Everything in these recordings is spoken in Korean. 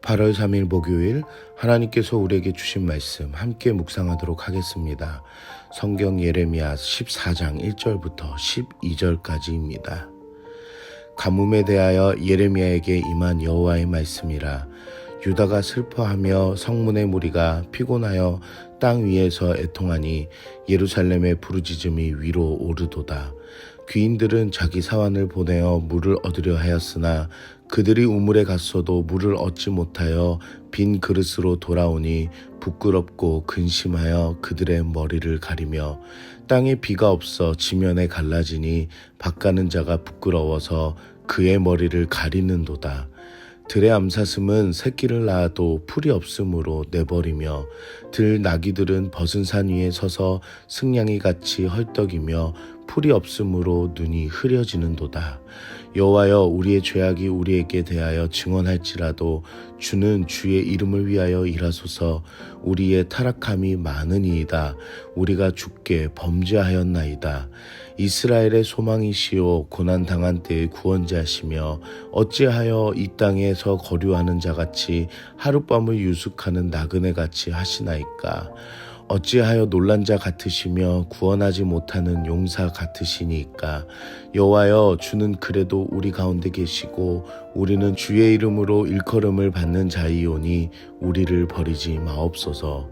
8월 3일 목요일 하나님께서 우리에게 주신 말씀 함께 묵상하도록 하겠습니다. 성경 예레미야 14장 1절부터 12절까지입니다. 가뭄에 대하여 예레미야에게 임한 여호와의 말씀이라. 유다가 슬퍼하며 성문의 무리가 피곤하여 땅 위에서 애통하니 예루살렘의 부르짖음이 위로 오르도다. 귀인들은 자기 사환을 보내어 물을 얻으려 하였으나 그들이 우물에 갔어도 물을 얻지 못하여 빈 그릇으로 돌아오니 부끄럽고 근심하여 그들의 머리를 가리며 땅에 비가 없어 지면에 갈라지니 밭가는 자가 부끄러워서 그의 머리를 가리는도다. 들의 암사슴은 새끼를 낳아도 풀이 없으므로 내버리며 들 나귀들은 벗은 산 위에 서서 승냥이 같이 헐떡이며 풀이 없으므로 눈이 흐려지는도다. 여호와여, 우리의 죄악이 우리에게 대하여 증언할지라도 주는 주의 이름을 위하여 일하소서. 우리의 타락함이 많으니이다. 우리가 주께 범죄하였나이다. 이스라엘의 소망이시오 고난당한 때의 구원자시며 어찌하여 이 땅에서 거류하는 자같이 하룻밤을 유숙하는 나그네같이 하시나이까. 어찌하여 놀란 자 같으시며 구원하지 못하는 용사 같으시니까. 여호와여, 주는 그래도 우리 가운데 계시고 우리는 주의 이름으로 일컬음을 받는 자이오니 우리를 버리지 마옵소서.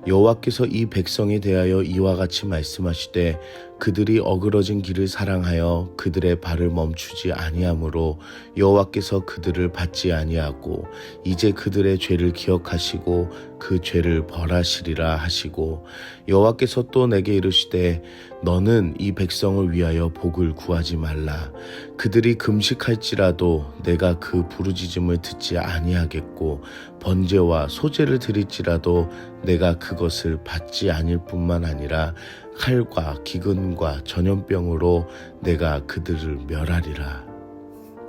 여호와께서 이 백성에 대하여 이와 같이 말씀하시되 그들이 어그러진 길을 사랑하여 그들의 발을 멈추지 아니하므로 여호와께서 그들을 받지 아니하고 이제 그들의 죄를 기억하시고 그 죄를 벌하시리라 하시고, 여호와께서 또 내게 이르시되 너는 이 백성을 위하여 복을 구하지 말라. 그들이 금식할지라도 내가 그 부르짖음을 듣지 아니하겠고 번제와 소제를 드릴지라도 내가 그것을 받지 아닐 뿐만 아니라 칼과 기근과 전염병으로 내가 그들을 멸하리라.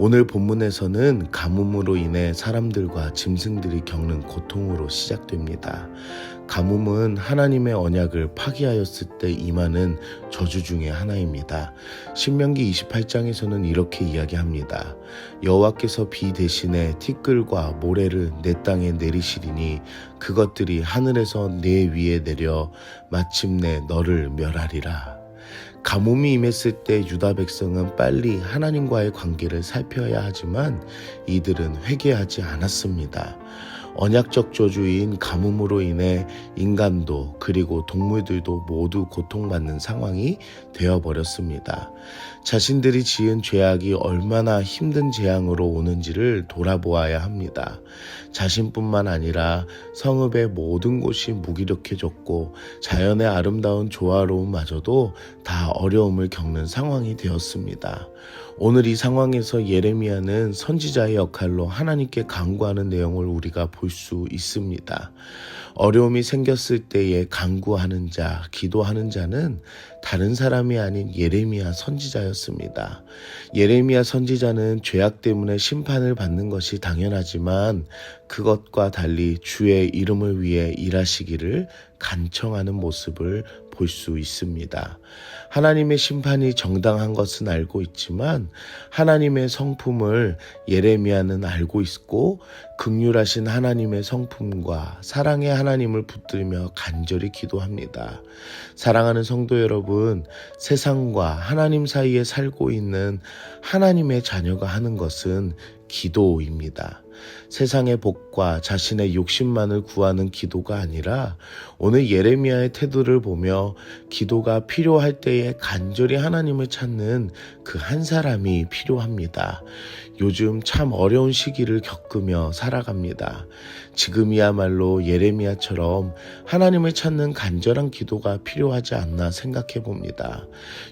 오늘 본문에서는 가뭄으로 인해 사람들과 짐승들이 겪는 고통으로 시작됩니다. 가뭄은 하나님의 언약을 파기하였을 때 임하는 저주 중에 하나입니다. 신명기 28장에서는 이렇게 이야기합니다. 여호와께서 비 대신에 티끌과 모래를 내 땅에 내리시리니 그것들이 하늘에서 내 위에 내려 마침내 너를 멸하리라. 가뭄이 임했을 때 유다 백성은 빨리 하나님과의 관계를 살펴야 하지만 이들은 회개하지 않았습니다. 언약적 저주인 가뭄으로 인해 인간도 그리고 동물들도 모두 고통받는 상황이 되어버렸습니다. 자신들이 지은 죄악이 얼마나 힘든 재앙으로 오는지를 돌아보아야 합니다. 자신뿐만 아니라 성읍의 모든 곳이 무기력해졌고 자연의 아름다운 조화로움마저도 다 어려움을 겪는 상황이 되었습니다. 오늘 이 상황에서 예레미야는 선지자의 역할로 하나님께 간구하는 내용을 우리가 볼 수 있습니다. 어려움이 생겼을 때에 간구하는 자, 기도하는 자는 다른 사람이 아닌 예레미야 선지자였습니다. 예레미야 선지자는 죄악 때문에 심판을 받는 것이 당연하지만 그것과 달리 주의 이름을 위해 일하시기를 간청하는 모습을 볼 수 있습니다. 하나님의 심판이 정당한 것은 알고 있지만 하나님의 성품을 예레미야는 알고 있고 긍휼하신 하나님의 성품과 사랑의 하나님을 붙들며 간절히 기도합니다. 사랑하는 성도 여러분, 세상과 하나님 사이에 살고 있는 하나님의 자녀가 하는 것은 기도입니다. 세상의 복과 자신의 욕심만을 구하는 기도가 아니라 오늘 예레미야의 태도를 보며 기도가 필요할 때에 간절히 하나님을 찾는 그 한 사람이 필요합니다. 요즘 참 어려운 시기를 겪으며 살아갑니다. 지금이야말로 예레미야처럼 하나님을 찾는 간절한 기도가 필요하지 않나 생각해 봅니다.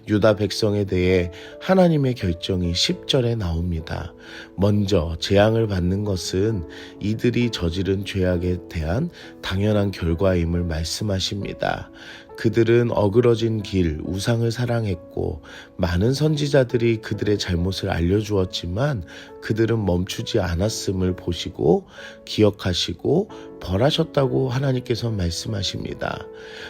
유다 백성에 대해 하나님의 결정이 10절에 나옵니다. 먼저 재앙을 받는 것은 이들이 저지른 죄악에 대한 당연한 결과임을 말씀하십니다. 그들은 어그러진 길, 우상을 사랑했고 많은 선지자들이 그들의 잘못을 알려주었지만 그들은 멈추지 않았음을 보시고 기억하시고 벌하셨다고 하나님께서 말씀하십니다.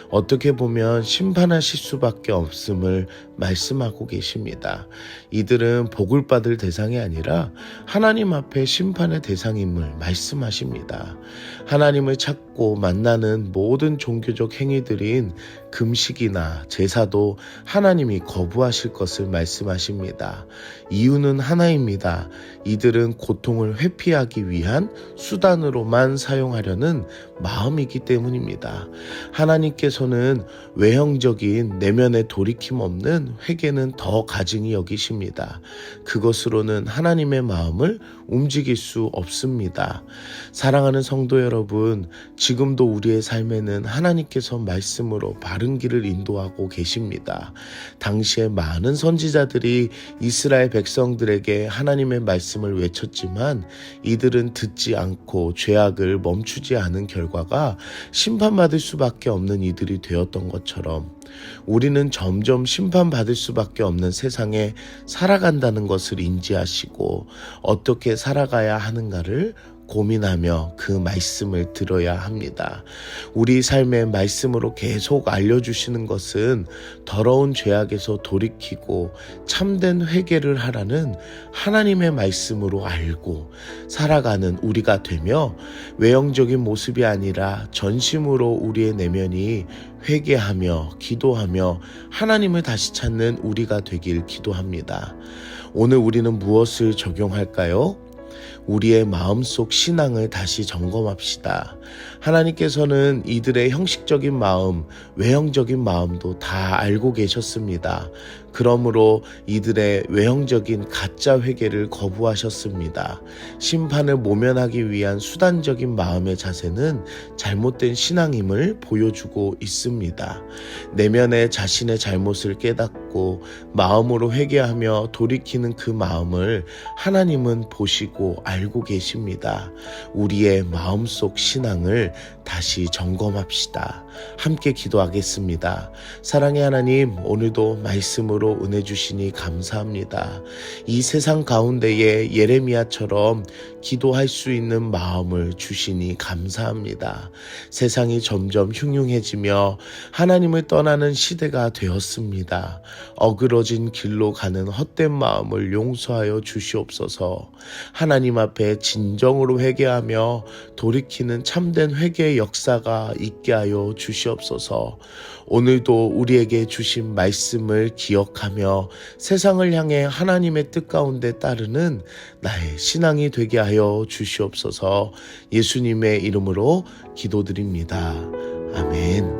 어떻게 보면 심판하실 수밖에 없음을 말씀하고 계십니다. 이들은 복을 받을 대상이 아니라 하나님 앞에 심판의 대상임을 말씀하십니다. 하나님을 찾고 만나는 모든 종교적 행위들인 금식이나 제사도 하나님이 거부하실 것을 말씀하십니다. 이유는 하나입니다. 이들은 고통을 회피하기 위한 수단으로만 사용하려는 마음이기 때문입니다. 하나님께서는 외형적인 내면의 돌이킴 없는 회개는 더 가증히 여기십니다. 그것으로는 하나님의 마음을 움직일 수 없습니다. 사랑하는 성도 여러분, 지금도 우리의 삶에는 하나님께서 말씀으로 바른 길을 인도하고 계십니다. 당시에 많은 선지자들이 이스라엘 백성들에게 하나님의 말씀을 외쳤지만 이들은 듣지 않고 죄악을 멈추지 않은 결과가 심판받을 수밖에 없는 이들이 되었던 것처럼 우리는 점점 심판받을 수밖에 없는 세상에 살아간다는 것을 인지하시고 어떻게 살아가야 하는가를 고민하며 그 말씀을 들어야 합니다. 우리 삶의 말씀으로 계속 알려주시는 것은 더러운 죄악에서 돌이키고 참된 회개를 하라는 하나님의 말씀으로 알고 살아가는 우리가 되며 외형적인 모습이 아니라 전심으로 우리의 내면이 회개하며 기도하며 하나님을 다시 찾는 우리가 되길 기도합니다. 오늘 우리는 무엇을 적용할까요? 우리의 마음속 신앙을 다시 점검합시다. 하나님께서는 이들의 형식적인 마음, 외형적인 마음도 다 알고 계셨습니다. 그러므로 이들의 외형적인 가짜 회개를 거부하셨습니다. 심판을 모면하기 위한 수단적인 마음의 자세는 잘못된 신앙임을 보여주고 있습니다. 내면의 자신의 잘못을 깨닫고 마음으로 회개하며 돌이키는 그 마음을 하나님은 보시고 알고 계십니다. 우리의 마음속 신앙을 다시 점검합시다. 함께 기도하겠습니다. 사랑의 하나님, 오늘도 말씀으로 은혜 주시니 감사합니다. 이 세상 가운데에 예레미야처럼 기도할 수 있는 마음을 주시니 감사합니다. 세상이 점점 흉흉해지며 하나님을 떠나는 시대가 되었습니다. 어그러진 길로 가는 헛된 마음을 용서하여 주시옵소서. 하나님 앞에 진정으로 회개하며 돌이키는 참된 회개의 역사가 있게 하여 주시옵소서. 오늘도 우리에게 주신 말씀을 기억하며 세상을 향해 하나님의 뜻 가운데 따르는 나의 신앙이 되게 하여 주시옵소서. 예수님의 이름으로 기도드립니다. 아멘.